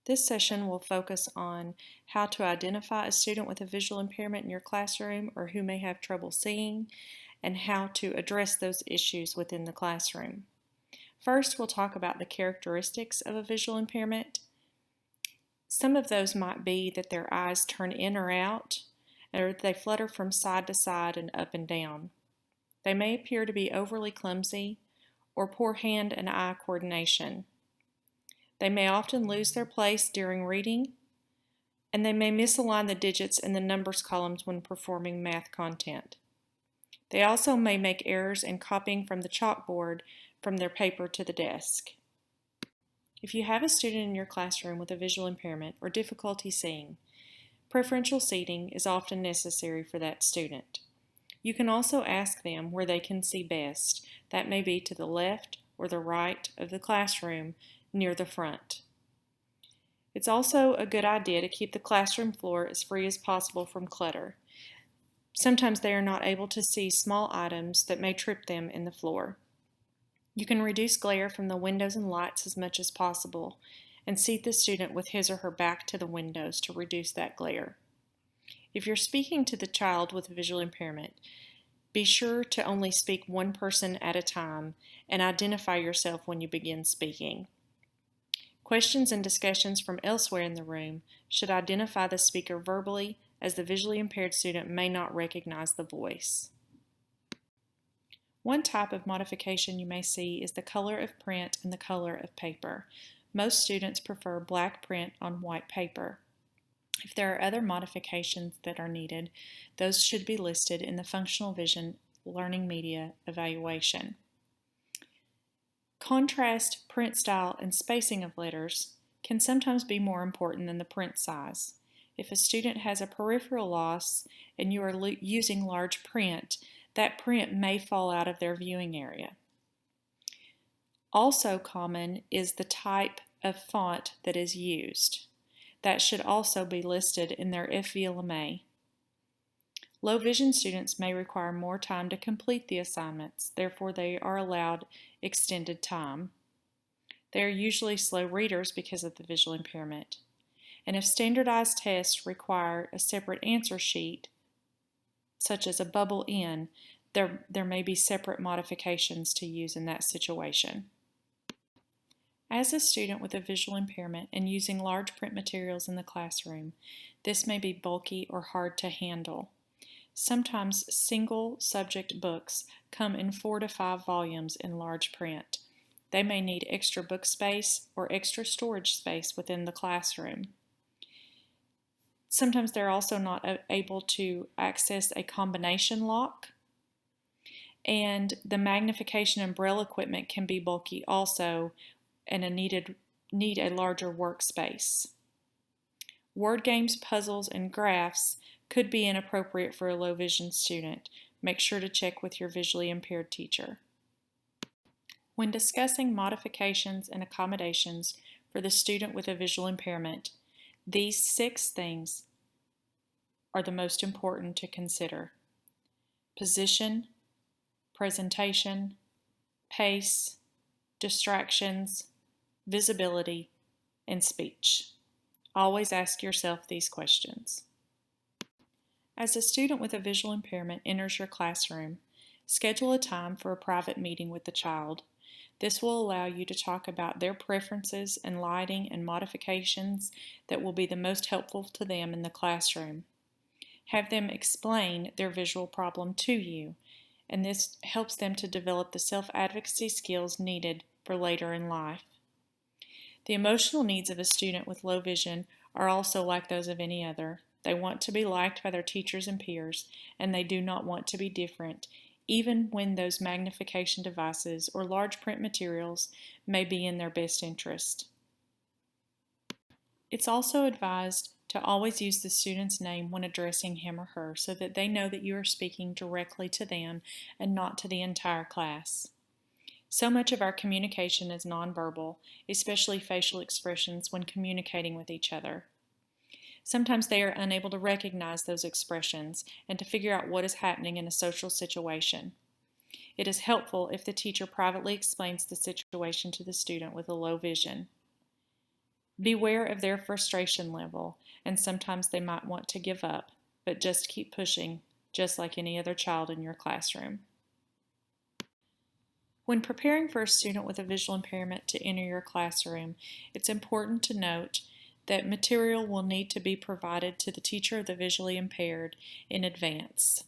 This session will focus on how to identify a student with a visual impairment in your classroom or who may have trouble seeing, and how to address those issues within the classroom. First, we'll talk about the characteristics of a visual impairment. Some of those might be that their eyes turn in or out, or they flutter from side to side and up and down. They may appear to be overly clumsy or poor hand and eye coordination. They may often lose their place during reading, and they may misalign the digits in the numbers columns when performing math content. They also may make errors in copying from the chalkboard from their paper to the desk. If you have a student in your classroom with a visual impairment or difficulty seeing, preferential seating is often necessary for that student. You can also ask them where they can see best. That may be to the left or the right of the classroom near the front. It's also a good idea to keep the classroom floor as free as possible from clutter. Sometimes they are not able to see small items that may trip them in the floor. You can reduce glare from the windows and lights as much as possible and seat the student with his or her back to the windows to reduce that glare. If you're speaking to the child with a visual impairment, be sure to only speak one person at a time and identify yourself when you begin speaking. Questions and discussions from elsewhere in the room should identify the speaker verbally, as the visually impaired student may not recognize the voice. One type of modification you may see is the color of print and the color of paper. Most students prefer black print on white paper. If there are other modifications that are needed, those should be listed in the Functional Vision Learning Media Evaluation. Contrast, print style, and spacing of letters can sometimes be more important than the print size. If a student has a peripheral loss and you are using large print, that print may fall out of their viewing area. Also common is the type of font that is used. That should also be listed in their FVLMA. Low vision students may require more time to complete the assignments, therefore they are allowed extended time. They are usually slow readers because of the visual impairment. And if standardized tests require a separate answer sheet, such as a bubble in, there may be separate modifications to use in that situation. As a student with a visual impairment and using large print materials in the classroom, this may be bulky or hard to handle. Sometimes single subject books come in 4 to 5 volumes in large print. They may need extra book space or extra storage space within the classroom. Sometimes they're also not able to access a combination lock, and the magnification umbrella equipment can be bulky also and need a larger workspace. Word games, puzzles, and graphs could be inappropriate for a low vision student. Make sure to check with your visually impaired teacher. When discussing modifications and accommodations for the student with a visual impairment, these 6 things are the most important to consider: position, presentation, pace, distractions, visibility, and speech. Always ask yourself these questions. As a student with a visual impairment enters your classroom, schedule a time for a private meeting with the child. This will allow you to talk about their preferences and lighting and modifications that will be the most helpful to them in the classroom. Have them explain their visual problem to you, and this helps them to develop the self-advocacy skills needed for later in life. The emotional needs of a student with low vision are also like those of any other. They want to be liked by their teachers and peers, and they do not want to be different, even when those magnification devices or large print materials may be in their best interest. It's also advised to always use the student's name when addressing him or her so that they know that you are speaking directly to them and not to the entire class. So much of our communication is nonverbal, especially facial expressions when communicating with each other. Sometimes they are unable to recognize those expressions and to figure out what is happening in a social situation. It is helpful if the teacher privately explains the situation to the student with a low vision. Beware of their frustration level, and sometimes they might want to give up, but just keep pushing, just like any other child in your classroom. When preparing for a student with a visual impairment to enter your classroom, it's important to note that material will need to be provided to the teacher of the visually impaired in advance.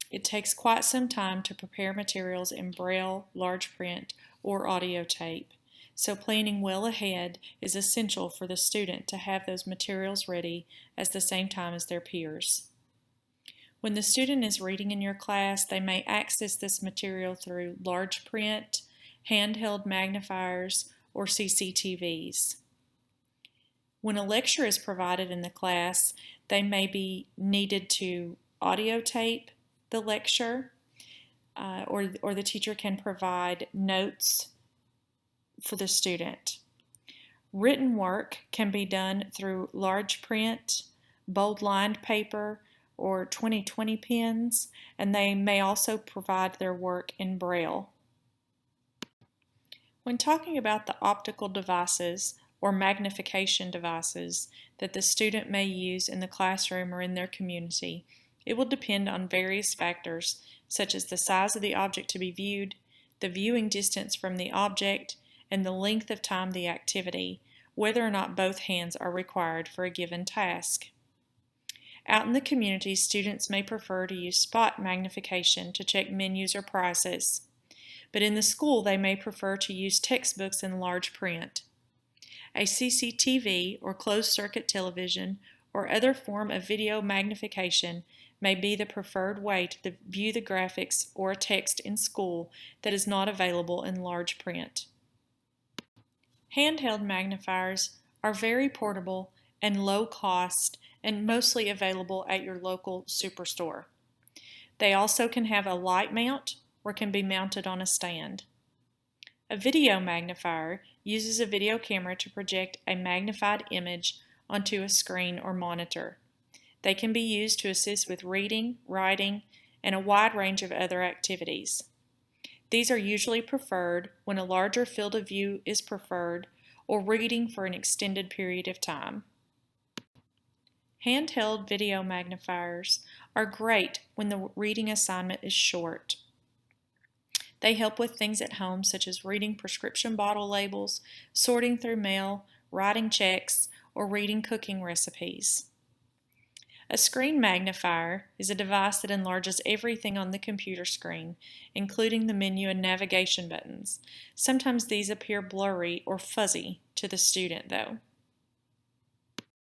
It takes quite some time to prepare materials in braille, large print, or audio tape, so planning well ahead is essential for the student to have those materials ready at the same time as their peers. When the student is reading in your class, they may access this material through large print, handheld magnifiers, or CCTVs. When a lecture is provided in the class, they may be needed to audio tape the lecture, or the teacher can provide notes for the student. Written work can be done through large print, bold lined paper, or 20/20 pens, and they may also provide their work in braille. When talking about the optical devices or magnification devices that the student may use in the classroom or in their community, it will depend on various factors such as the size of the object to be viewed, the viewing distance from the object, and the length of time the activity, whether or not both hands are required for a given task. Out in the community, students may prefer to use spot magnification to check menus or prices, but in the school they may prefer to use textbooks in large print. A CCTV or closed-circuit television or other form of video magnification may be the preferred way to view the graphics or a text in school that is not available in large print. Handheld magnifiers are very portable and low cost and mostly available at your local superstore. They also can have a light mount or can be mounted on a stand. A video magnifier uses a video camera to project a magnified image onto a screen or monitor. They can be used to assist with reading, writing, and a wide range of other activities. These are usually preferred when a larger field of view is preferred or reading for an extended period of time. Handheld video magnifiers are great when the reading assignment is short. They help with things at home such as reading prescription bottle labels, sorting through mail, writing checks, or reading cooking recipes. A screen magnifier is a device that enlarges everything on the computer screen, including the menu and navigation buttons. Sometimes these appear blurry or fuzzy to the student, though.